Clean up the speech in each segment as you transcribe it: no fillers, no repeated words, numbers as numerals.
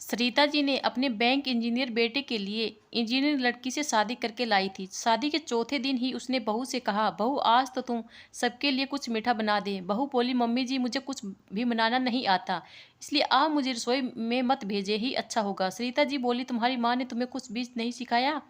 सरिता जी ने अपने bank engineer बेटे के लिए इंजीनियर लड़की से शादी करके लाई थी। शादी के चौथे दिन ही उसने बहू से कहा, बहू आज तो तुम सबके लिए कुछ मीठा बना दे। बहू बोली, मम्मी जी मुझे कुछ भी बनाना नहीं आता, इसलिए आप मुझे रसोई में मत भेजे ही अच्छा होगा। सरिता जी बोली, तुम्हारी माँ ने तुम्हें कुछ भी नहीं सिखाया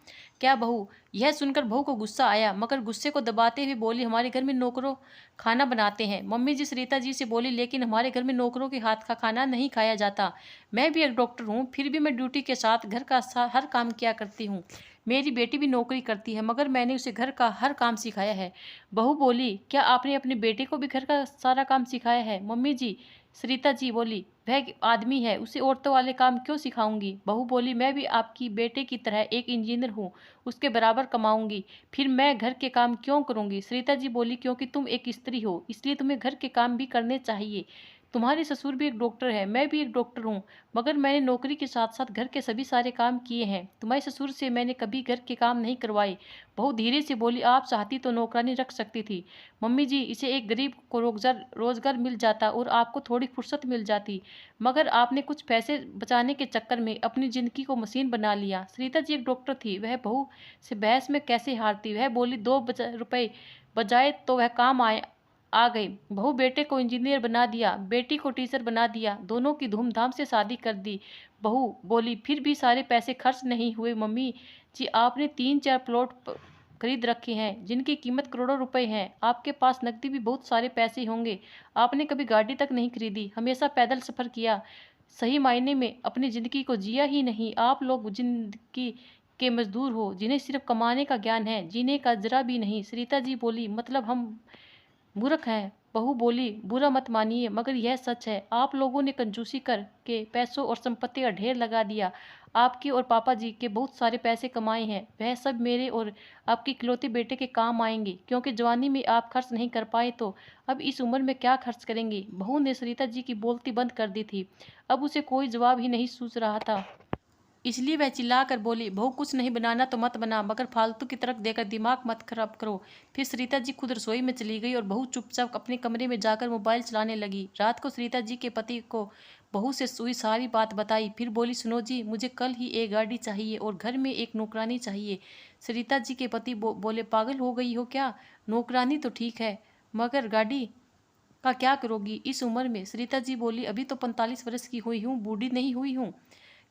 क्या बहू? यह सुनकर बहू को गुस्सा आया, मगर गुस्से को दबाते हुए बोली, हमारे घर में नौकरों खाना बनाते हैं। मम्मी जी सरिता जी से बोली, लेकिन हमारे घर में नौकरों के हाथ का खाना नहीं खाया जाता। मैं भी एक डॉक्टर हूँ, फिर भी मैं ड्यूटी के साथ घर का हर काम किया करती हूँ। मेरी बेटी भी नौकरी करती है, मगर मैंने उसे घर का हर काम सिखाया है। बहू बोली, क्या आपने अपने बेटे को भी घर का सारा काम सिखाया है? मम्मी जी सरिता जी बोली, वह एक आदमी है, उसे औरतों वाले काम क्यों सिखाऊंगी? बहू बोली, मैं भी आपकी बेटे की तरह एक इंजीनियर हूँ, उसके बराबर कमाऊंगी, फिर मैं घर के काम क्यों करूंगी? सरिता जी बोली, क्योंकि तुम एक स्त्री हो, इसलिए तुम्हें घर के काम भी करने चाहिए। तुम्हारे ससुर भी एक डॉक्टर है, मैं भी एक डॉक्टर हूँ, मगर मैंने नौकरी के साथ साथ घर के सभी सारे काम किए हैं। तुम्हारे ससुर से मैंने कभी घर के काम नहीं करवाए। बहू धीरे से बोली, आप चाहती तो नौकरानी रख सकती थी मम्मी जी, इसे एक गरीब को रोजगार मिल जाता और आपको थोड़ी फुर्सत मिल जाती, मगर आपने कुछ पैसे बचाने के चक्कर में अपनी जिंदगी को मशीन बना लिया। सरिता जी एक डॉक्टर थी, वह बहू से बहस में कैसे हारती? वह बोली, दो रुपए बजाए तो वह काम आए आ गई। बहू बेटे को इंजीनियर बना दिया, बेटी को टीचर बना दिया, दोनों की धूमधाम से शादी कर दी। बहू बोली, फिर भी सारे पैसे खर्च नहीं हुए मम्मी जी, आपने 3-4 प्लॉट खरीद रखे हैं जिनकी कीमत करोड़ों रुपए हैं। आपके पास नकदी भी बहुत सारे पैसे होंगे। आपने कभी गाड़ी तक नहीं खरीदी, हमेशा पैदल सफर किया, सही मायने में अपनी जिंदगी को जिया ही नहीं। आप लोग जिंदगी के मजदूर हो, जिन्हें सिर्फ कमाने का ज्ञान है, जीने का जरा भी नहीं। सरिता जी बोली, मतलब हम मूर्ख हैं। बहू बोली, बुरा मत मानिए, मगर यह सच है। आप लोगों ने कंजूसी कर के पैसों और संपत्ति का ढेर लगा दिया। आपके और पापा जी के बहुत सारे पैसे कमाए हैं, वह सब मेरे और आपके इकलौते बेटे के काम आएंगे, क्योंकि जवानी में आप खर्च नहीं कर पाए तो अब इस उम्र में क्या खर्च करेंगे? बहू ने सरिता जी की बोलती बंद कर दी थी। अब उसे कोई जवाब ही नहीं सूझ रहा था, इसलिए वह चिल्लाकर बोली, बहू कुछ नहीं बनाना तो मत बना, मगर फालतू की तरफ देकर दिमाग मत खराब करो। फिर सरिता जी खुद रसोई में चली गई और बहू चुपचाप अपने कमरे में जाकर मोबाइल चलाने लगी। रात को सरिता जी के पति को बहू से हुई सारी बात बताई, फिर बोली, सुनो जी, मुझे कल ही एक गाड़ी चाहिए और घर में एक नौकरानी चाहिए। सरिता जी के पति बोले, पागल हो गई हो क्या? नौकरानी तो ठीक है, मगर गाड़ी का क्या करोगी इस उम्र में? सरिता जी बोली, अभी तो 45 वर्ष की हुई हूँ, बूढ़ी नहीं हुई हूँ।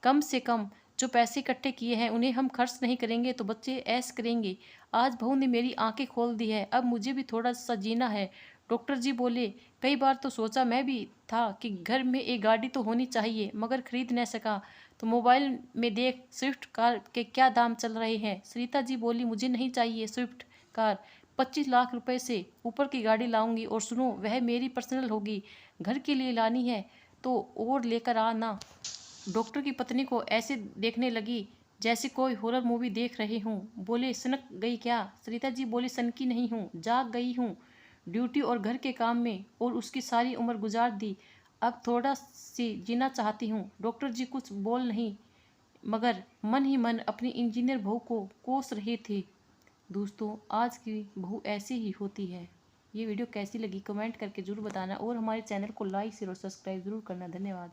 कम से कम जो पैसे इकट्ठे किए हैं उन्हें हम खर्च नहीं करेंगे तो बच्चे ऐश करेंगे। आज बहू ने मेरी आंखें खोल दी है, अब मुझे भी थोड़ा सा जीना है। डॉक्टर जी बोले, कई बार तो सोचा मैं भी था कि घर में एक गाड़ी तो होनी चाहिए, मगर खरीद न सका। तो मोबाइल में देख स्विफ्ट कार के क्या दाम चल रहे हैं। सरिता जी बोली, मुझे नहीं चाहिए स्विफ्ट कार, 25 लाख रुपए से ऊपर की गाड़ी लाऊंगी, और सुनो, वह मेरी पर्सनल होगी। घर के लिए लानी है तो और लेकर आना। डॉक्टर की पत्नी को ऐसे देखने लगी जैसे कोई हॉरर मूवी देख रहे हूँ। बोले, सनक गई क्या? सरिता जी बोली, सनकी नहीं हूँ, जाग गई हूँ ड्यूटी और घर के काम में, और उसकी सारी उम्र गुजार दी, अब थोड़ा सी जीना चाहती हूँ। डॉक्टर जी कुछ बोल नहीं, मगर मन ही मन अपनी इंजीनियर बहू को कोस रहे थे। दोस्तों, आज की बहू ऐसी ही होती है। ये वीडियो कैसी लगी कमेंट करके जरूर बताना, और हमारे चैनल को लाइक शेयर और सब्सक्राइब जरूर करना। धन्यवाद।